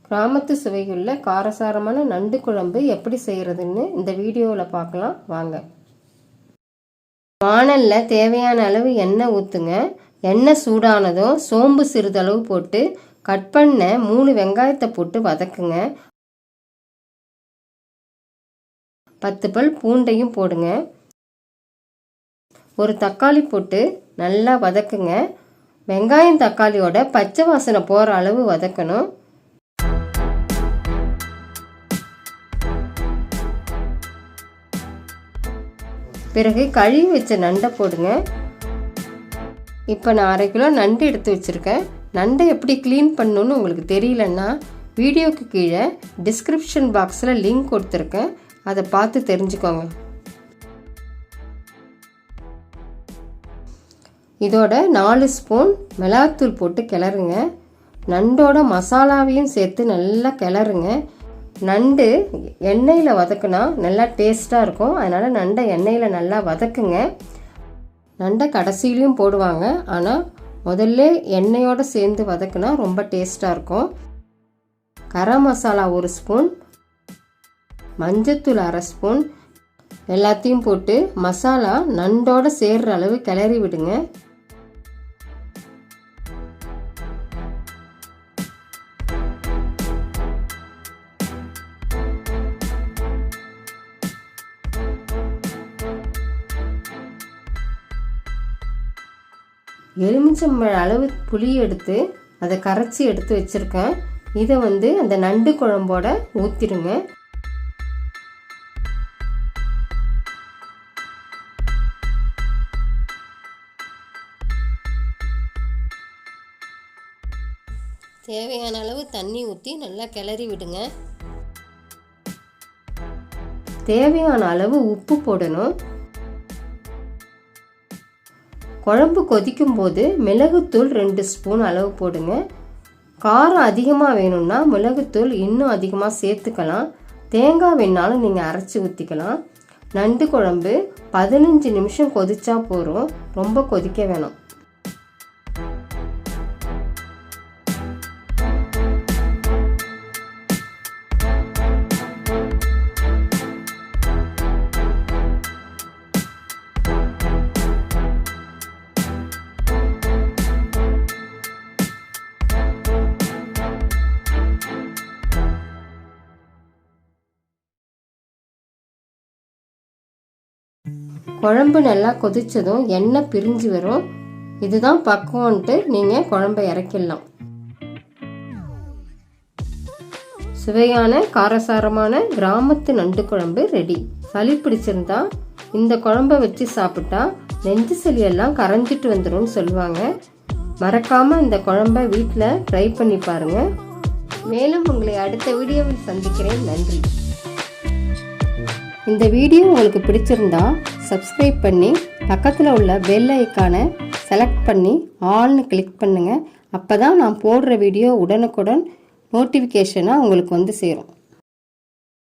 கிராமத்து சுவையுள்ள காரசாரமான நண்டு குழம்பு எப்படி செய்கிறதுன்னு இந்த வீடியோவில் பார்க்கலாம் வாங்க. வாணலில் தேவையான அளவு எண்ணெய் ஊற்றுங்க. எண்ணெய் சூடானதும் சோம்பு சிறிதளவு போட்டு கட் பண்ண 3 வெங்காயத்தை போட்டு வதக்குங்க. 10 பல் பூண்டையும் போடுங்க. ஒரு தக்காளி போட்டு நல்லா வதக்குங்க. வெங்காயம் தக்காளியோட பச்சை வாசனை போகிற அளவு வதக்கணும். பிறகு கழுவி வச்ச நண்டை போடுங்க. இப்போ நான் 1/2 கிலோ நண்டு எடுத்து வச்சுருக்கேன். நண்டை எப்படி க்ளீன் பண்ணணுன்னு உங்களுக்கு தெரியலன்னா வீடியோக்கு கீழே டிஸ்கிரிப்ஷன் பாக்ஸில் லிங்க் கொடுத்துருக்கேன், அதை பார்த்து தெரிஞ்சுக்கோங்க. இதோட 4 ஸ்பூன் மிளகாத்தூள் போட்டு கிளறுங்க. நண்டோட மசாலாவையும் சேர்த்து நல்லா கிளறுங்க. நண்டு எண்ணெயில் வதக்குனா நல்லா டேஸ்ட்டாக இருக்கும், அதனால் நண்டை எண்ணெயில் நல்லா வதக்குங்க. நண்டை கடைசியிலையும் போடுவாங்க, ஆனால் முதல்ல எண்ணெயோடு சேர்ந்து வதக்குனா ரொம்ப டேஸ்ட்டாக இருக்கும். கரம் மசாலா 1 ஸ்பூன், மஞ்சத்தூள் 1/2 ஸ்பூன் எல்லாத்தையும் போட்டு மசாலா நண்டோடு சேர்கிற அளவு கிளறி விடுங்க. எலுமிச்சம்பழ அளவு புளி எடுத்து அதை கரைச்சி எடுத்து வச்சுருக்கேன். இதை அந்த நண்டு குழம்போட ஊற்றிடுங்க. தேவையான அளவு தண்ணி ஊற்றி நல்லா கிளறி விடுங்க. தேவையான அளவு உப்பு போடணும். குழம்பு கொதிக்கும் போது மிளகுத்தூள் 2 ஸ்பூன் அளவு போடுங்க. காரம் அதிகமாக வேணும்னா மிளகுத்தூள் இன்னும் அதிகமாக சேர்த்துக்கலாம். தேங்காய் வேணாலும் நீங்கள் அரைச்சி ஊற்றிக்கலாம். நண்டு குழம்பு 15 நிமிஷம் கொதிச்சா போதும், ரொம்ப கொதிக்க வேணும். குழம்பு நல்லா கொதிச்சதும் எண்ணெய் பிரிஞ்சு வரும். இதுதான் பக்குவம்ன்ட்டு நீங்கள் குழம்பை இறக்கிடலாம். சுவையான காரசாரமான கிராமத்து நண்டு குழம்பு ரெடி. சளி பிடிச்சிருந்தா இந்த குழம்பை வச்சு சாப்பிட்டா நெஞ்சு சளியெல்லாம் கரைஞ்சிட்டு வந்துடும் சொல்லுவாங்க. மறக்காமல் இந்த குழம்பை வீட்டில் ட்ரை பண்ணி பாருங்கள். மேலும் உங்களை அடுத்த வீடியோவில் சந்திக்கிறேன். நன்றி. இந்த வீடியோ உங்களுக்கு பிடிச்சிருந்தா சப்ஸ்கிரைப் பண்ணி பக்கத்தில் உள்ள பெல் ஐக்கானை செலக்ட் பண்ணி ஆல்னு கிளிக் பண்ணுங்கள். அப்போ தான் நான் போடுற வீடியோ உடனுக்குடன் நோட்டிஃபிகேஷனாக உங்களுக்கு சேரும்.